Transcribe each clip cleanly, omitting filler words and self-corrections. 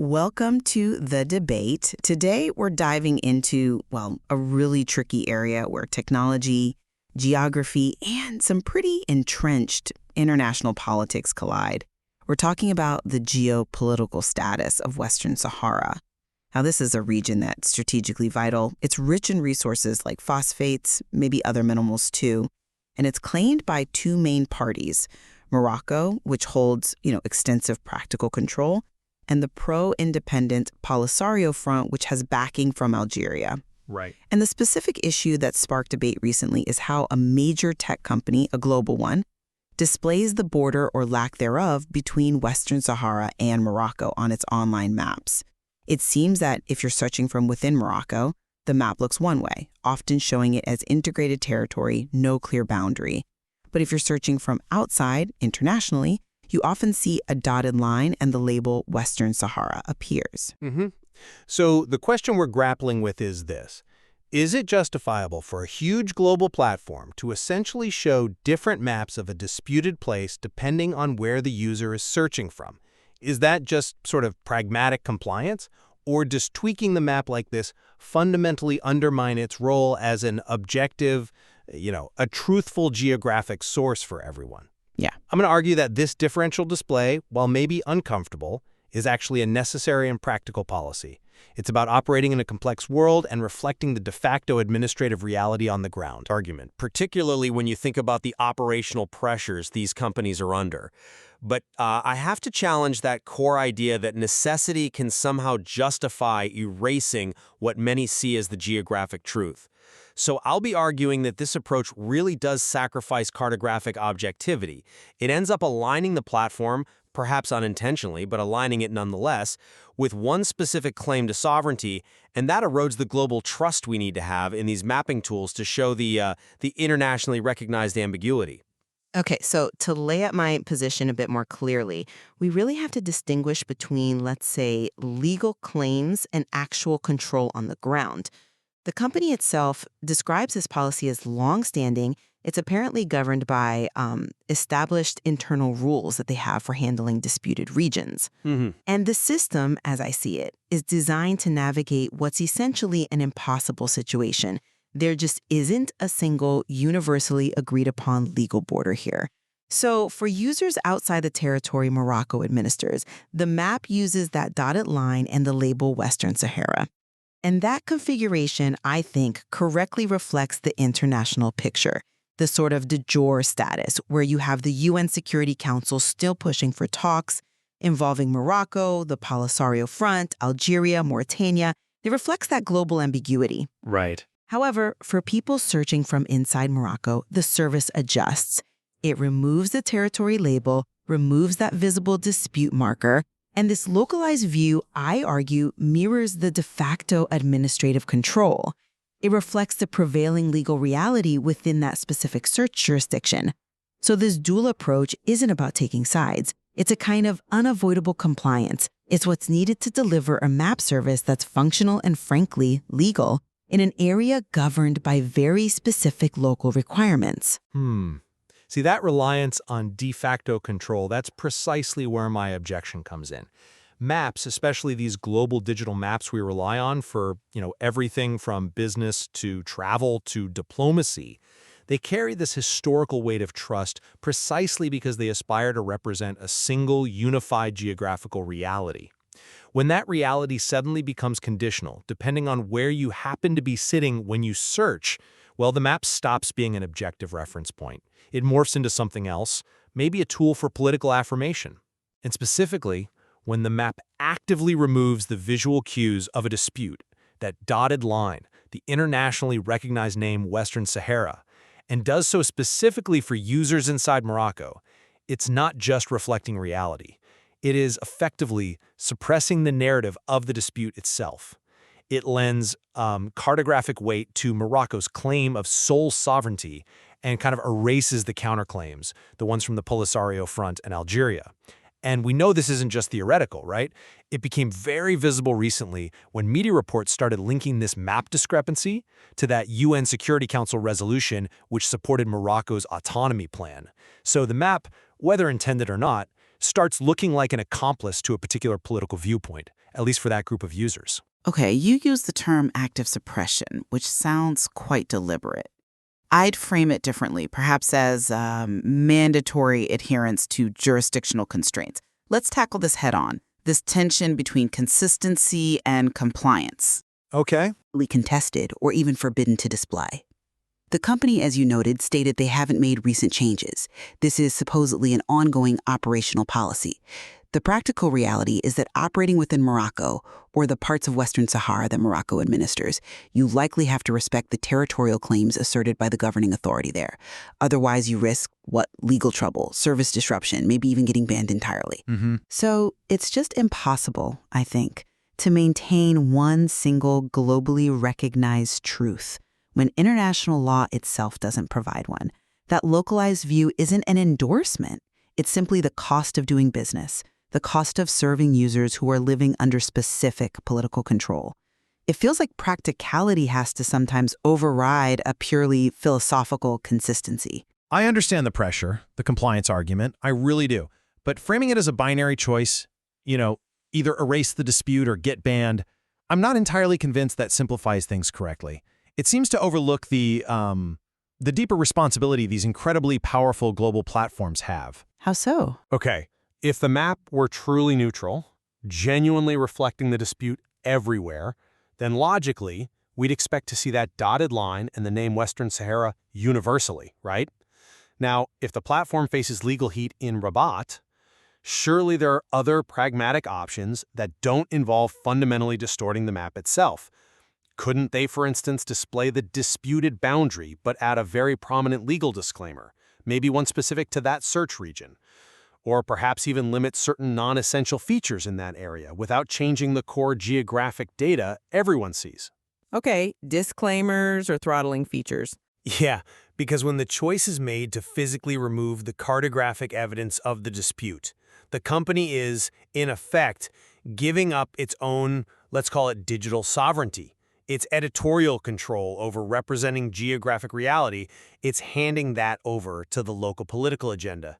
Welcome to The Debate. Today, we're diving into, a really tricky area where technology, geography, and some pretty entrenched international politics collide. We're talking about the geopolitical status of Western Sahara. Now, this is a region that's strategically vital. It's rich in resources like phosphates, maybe other minerals too, and it's claimed by two main parties, Morocco, which holds, extensive practical control, and the pro-independent Polisario Front, which has backing from Algeria. Right. And the specific issue that sparked debate recently is how a major tech company, a global one, displays the border or lack thereof between Western Sahara and Morocco on its online maps. It seems that if you're searching from within Morocco, the map looks one way, often showing it as integrated territory, no clear boundary. But if you're searching from outside, internationally, you often see a dotted line and the label Western Sahara appears. So the question we're grappling with is this. Is it justifiable for a huge global platform to essentially show different maps of a disputed place depending on where the user is searching from? Is that just sort of pragmatic compliance? Or does tweaking the map like this fundamentally undermine its role as an objective, a truthful geographic source for everyone? Yeah. I'm going to argue that this differential display, while maybe uncomfortable, is actually a necessary and practical policy. It's about operating in a complex world and reflecting the de facto administrative reality on the ground. Argument, particularly when you think about the operational pressures these companies are under. But I have to challenge that core idea that necessity can somehow justify erasing what many see as the geographic truth. So I'll be arguing that this approach really does sacrifice cartographic objectivity. It ends up aligning the platform, perhaps unintentionally, but aligning it nonetheless, with one specific claim to sovereignty, and that erodes the global trust we need to have in these mapping tools to show the internationally recognized ambiguity. Okay, so to lay out my position a bit more clearly, we really have to distinguish between, let's say, legal claims and actual control on the ground. The company itself describes this policy as longstanding. It's apparently governed by established internal rules that they have for handling disputed regions. And the system, as I see it, is designed to navigate what's essentially an impossible situation. There just isn't a single universally agreed upon legal border here. So for users outside the territory Morocco administers, the map uses that dotted line and the label Western Sahara. And that configuration, I think, correctly reflects the international picture, the sort of de jure status where you have the UN Security Council still pushing for talks involving Morocco, the Polisario Front, Algeria, Mauritania. It reflects that global ambiguity. Right. However, for people searching from inside Morocco, the service adjusts. It removes the territory label, removes that visible dispute marker, and this localized view, I argue, mirrors the de facto administrative control. It reflects the prevailing legal reality within that specific search jurisdiction. So this dual approach isn't about taking sides. It's a kind of unavoidable compliance. It's what's needed to deliver a map service that's functional and, frankly, legal in an area governed by very specific local requirements. See, that reliance on de facto control, that's precisely where my objection comes in. Maps, especially these global digital maps we rely on for, everything from business to travel to diplomacy, they carry this historical weight of trust precisely because they aspire to represent a single, unified geographical reality. When that reality suddenly becomes conditional, depending on where you happen to be sitting when you search, well, the map stops being an objective reference point. It morphs into something else, maybe a tool for political affirmation. And specifically, when the map actively removes the visual cues of a dispute, that dotted line, the internationally recognized name Western Sahara, and does so specifically for users inside Morocco, it's not just reflecting reality. It is effectively suppressing the narrative of the dispute itself. It lends cartographic weight to Morocco's claim of sole sovereignty and kind of erases the counterclaims, the ones from the Polisario Front and Algeria. And we know this isn't just theoretical, right? It became very visible recently when media reports started linking this map discrepancy to that UN Security Council resolution which supported Morocco's autonomy plan. So the map, whether intended or not, starts looking like an accomplice to a particular political viewpoint, at least for that group of users. Okay, you use the term active suppression, which sounds quite deliberate. I'd frame it differently, perhaps as mandatory adherence to jurisdictional constraints. Let's tackle this head on, this tension between consistency and compliance. Okay. Contested or even forbidden to display. The company, as you noted, stated they haven't made recent changes. This is supposedly an ongoing operational policy. The practical reality is that operating within Morocco, or the parts of Western Sahara that Morocco administers, you likely have to respect the territorial claims asserted by the governing authority there. Otherwise, you risk, legal trouble, service disruption, maybe even getting banned entirely. So it's just impossible, I think, to maintain one single globally recognized truth when international law itself doesn't provide one. That localized view isn't an endorsement. It's simply the cost of doing business, the cost of serving users who are living under specific political control. It feels like practicality has to sometimes override a purely philosophical consistency. I understand the pressure, the compliance argument, I really do. But framing it as a binary choice, either erase the dispute or get banned, I'm not entirely convinced that simplifies things correctly. It seems to overlook the deeper responsibility these incredibly powerful global platforms have. How so? Okay. If the map were truly neutral, genuinely reflecting the dispute everywhere, then logically, we'd expect to see that dotted line and the name Western Sahara universally, right? Now, if the platform faces legal heat in Rabat, surely there are other pragmatic options that don't involve fundamentally distorting the map itself. Couldn't they, for instance, display the disputed boundary but add a very prominent legal disclaimer, maybe one specific to that search region? Or perhaps even limit certain non-essential features in that area without changing the core geographic data everyone sees. Okay, disclaimers or throttling features. Yeah, because when the choice is made to physically remove the cartographic evidence of the dispute, the company is, in effect, giving up its own, let's call it digital sovereignty. Its editorial control over representing geographic reality, it's handing that over to the local political agenda.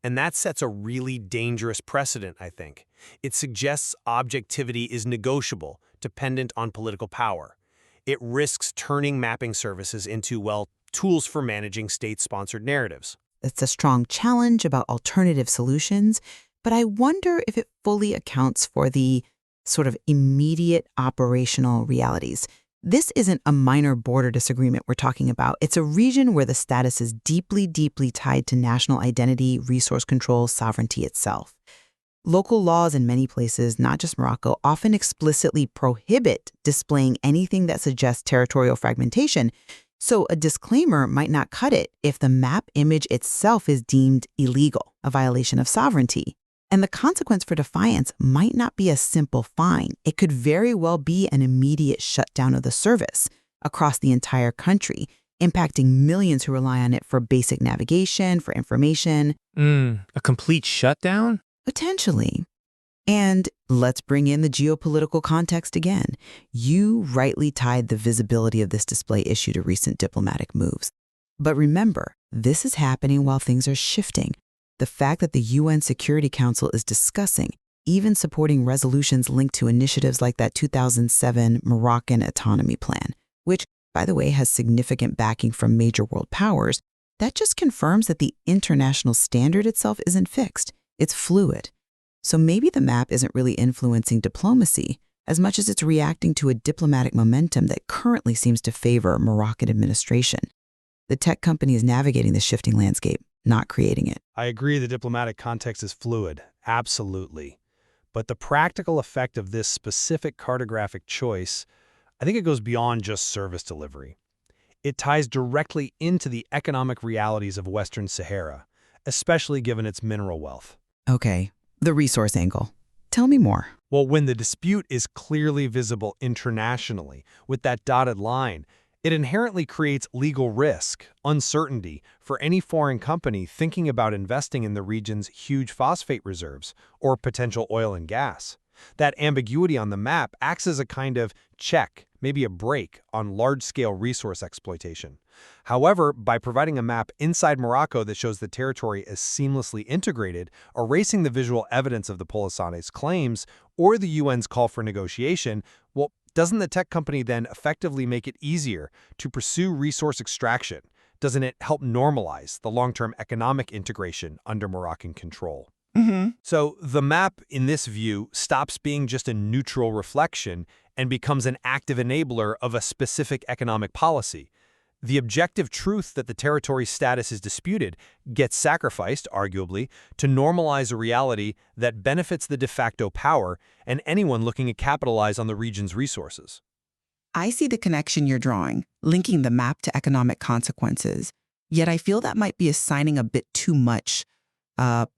And that sets a really dangerous precedent, I think. It suggests objectivity is negotiable, dependent on political power. It risks turning mapping services into, tools for managing state-sponsored narratives. It's a strong challenge about alternative solutions, but I wonder if it fully accounts for the sort of immediate operational realities. This isn't a minor border disagreement we're talking about. It's a region where the status is deeply, deeply tied to national identity, resource control, sovereignty itself. Local laws in many places, not just Morocco, often explicitly prohibit displaying anything that suggests territorial fragmentation. So a disclaimer might not cut it if the map image itself is deemed illegal, a violation of sovereignty. And the consequence for defiance might not be a simple fine. It could very well be an immediate shutdown of the service across the entire country, impacting millions who rely on it for basic navigation, for information. A complete shutdown? Potentially. And let's bring in the geopolitical context again. You rightly tied the visibility of this display issue to recent diplomatic moves. But remember, this is happening while things are shifting. The fact that the UN Security Council is discussing, even supporting resolutions linked to initiatives like that 2007 Moroccan Autonomy plan, which, by the way, has significant backing from major world powers, that just confirms that the international standard itself isn't fixed. It's fluid. So maybe the map isn't really influencing diplomacy as much as it's reacting to a diplomatic momentum that currently seems to favor Moroccan administration. The tech company is navigating the shifting landscape, not creating it. I agree the diplomatic context is fluid, absolutely. But the practical effect of this specific cartographic choice, I think it goes beyond just service delivery. It ties directly into the economic realities of Western Sahara, especially given its mineral wealth. Okay, the resource angle. Tell me more. Well, when the dispute is clearly visible internationally, with that dotted line, it inherently creates legal risk, uncertainty, for any foreign company thinking about investing in the region's huge phosphate reserves or potential oil and gas. That ambiguity on the map acts as a kind of check, maybe a brake, on large-scale resource exploitation. However, by providing a map inside Morocco that shows the territory as seamlessly integrated, erasing the visual evidence of the Polisario's claims or the UN's call for negotiation, well, doesn't the tech company then effectively make it easier to pursue resource extraction? Doesn't it help normalize the long-term economic integration under Moroccan control? So the map, in this view, stops being just a neutral reflection and becomes an active enabler of a specific economic policy. The objective truth that the territory's status is disputed gets sacrificed, arguably, to normalize a reality that benefits the de facto power and anyone looking to capitalize on the region's resources. I see the connection you're drawing, linking the map to economic consequences. Yet I feel that might be assigning a bit too much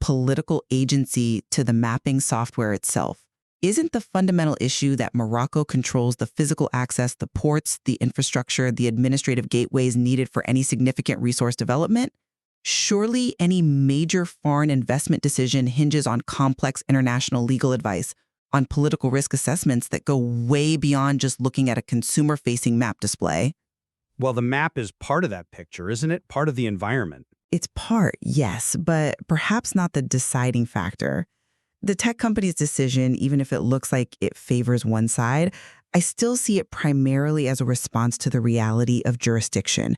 political agency to the mapping software itself. Isn't the fundamental issue that Morocco controls the physical access, the ports, the infrastructure, the administrative gateways needed for any significant resource development? Surely any major foreign investment decision hinges on complex international legal advice, on political risk assessments that go way beyond just looking at a consumer-facing map display. Well, the map is part of that picture, isn't it? Part of the environment. It's part, yes, but perhaps not the deciding factor. The tech company's decision, even if it looks like it favors one side, I still see it primarily as a response to the reality of jurisdiction.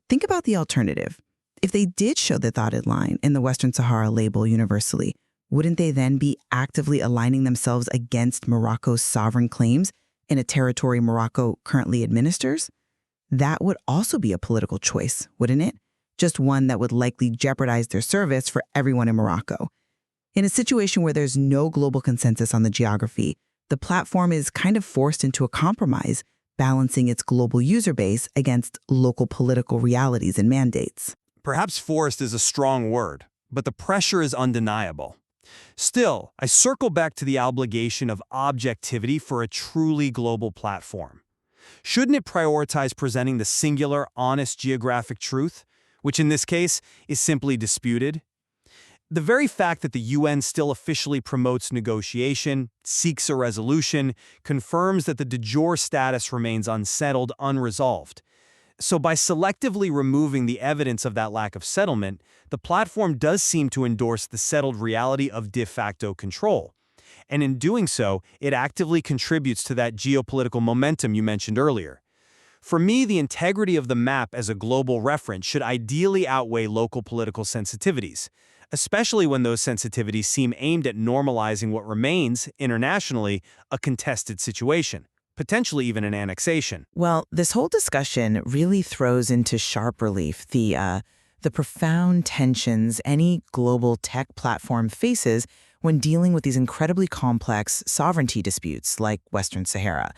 Think about the alternative. If they did show the dotted line in the Western Sahara label universally, wouldn't they then be actively aligning themselves against Morocco's sovereign claims in a territory Morocco currently administers? That would also be a political choice, wouldn't it? Just one that would likely jeopardize their service for everyone in Morocco. In a situation where there's no global consensus on the geography, the platform is kind of forced into a compromise, balancing its global user base against local political realities and mandates. Perhaps forced is a strong word, but the pressure is undeniable. Still, I circle back to the obligation of objectivity for a truly global platform. Shouldn't it prioritize presenting the singular, honest geographic truth, which in this case is simply disputed? The very fact that the UN still officially promotes negotiation, seeks a resolution, confirms that the de jure status remains unsettled, unresolved. So by selectively removing the evidence of that lack of settlement, the platform does seem to endorse the settled reality of de facto control. And in doing so, it actively contributes to that geopolitical momentum you mentioned earlier. For me, the integrity of the map as a global reference should ideally outweigh local political sensitivities, especially when those sensitivities seem aimed at normalizing what remains, internationally, a contested situation, potentially even an annexation. Well, this whole discussion really throws into sharp relief the profound tensions any global tech platform faces when dealing with these incredibly complex sovereignty disputes like Western Sahara.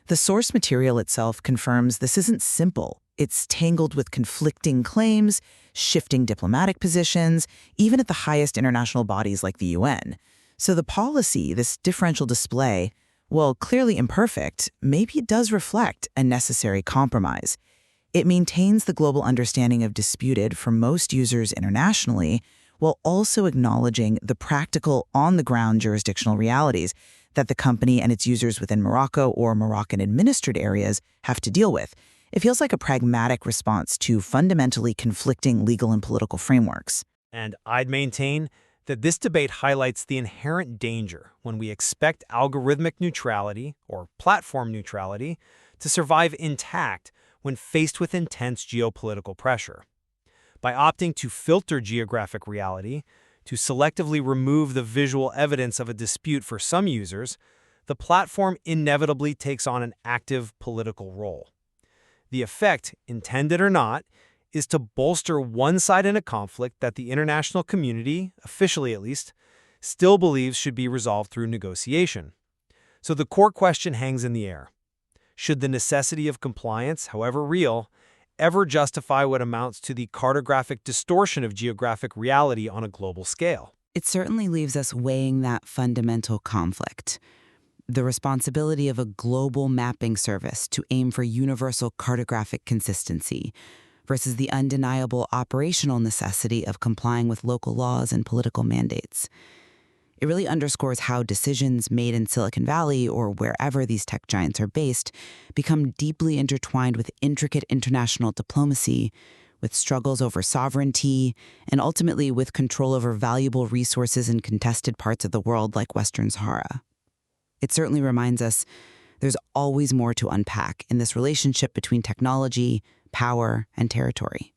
The source material itself confirms this isn't simple. It's tangled with conflicting claims, shifting diplomatic positions, even at the highest international bodies like the UN. So the policy, this differential display, while clearly imperfect, maybe it does reflect a necessary compromise. It maintains the global understanding of disputed for most users internationally, while also acknowledging the practical, on-the-ground jurisdictional realities that the company and its users within Morocco or Moroccan-administered areas have to deal with. It feels like a pragmatic response to fundamentally conflicting legal and political frameworks. And I'd maintain that this debate highlights the inherent danger when we expect algorithmic neutrality, or platform neutrality, to survive intact when faced with intense geopolitical pressure. By opting to filter geographic reality, to selectively remove the visual evidence of a dispute for some users, the platform inevitably takes on an active political role. The effect, intended or not, is to bolster one side in a conflict that the international community, officially at least, still believes should be resolved through negotiation. So the core question hangs in the air. Should the necessity of compliance, however real, ever justify what amounts to the cartographic distortion of geographic reality on a global scale? It certainly leaves us weighing that fundamental conflict. The responsibility of a global mapping service to aim for universal cartographic consistency versus the undeniable operational necessity of complying with local laws and political mandates. It really underscores how decisions made in Silicon Valley or wherever these tech giants are based become deeply intertwined with intricate international diplomacy, with struggles over sovereignty, and ultimately with control over valuable resources in contested parts of the world like Western Sahara. It certainly reminds us there's always more to unpack in this relationship between technology, power, and territory.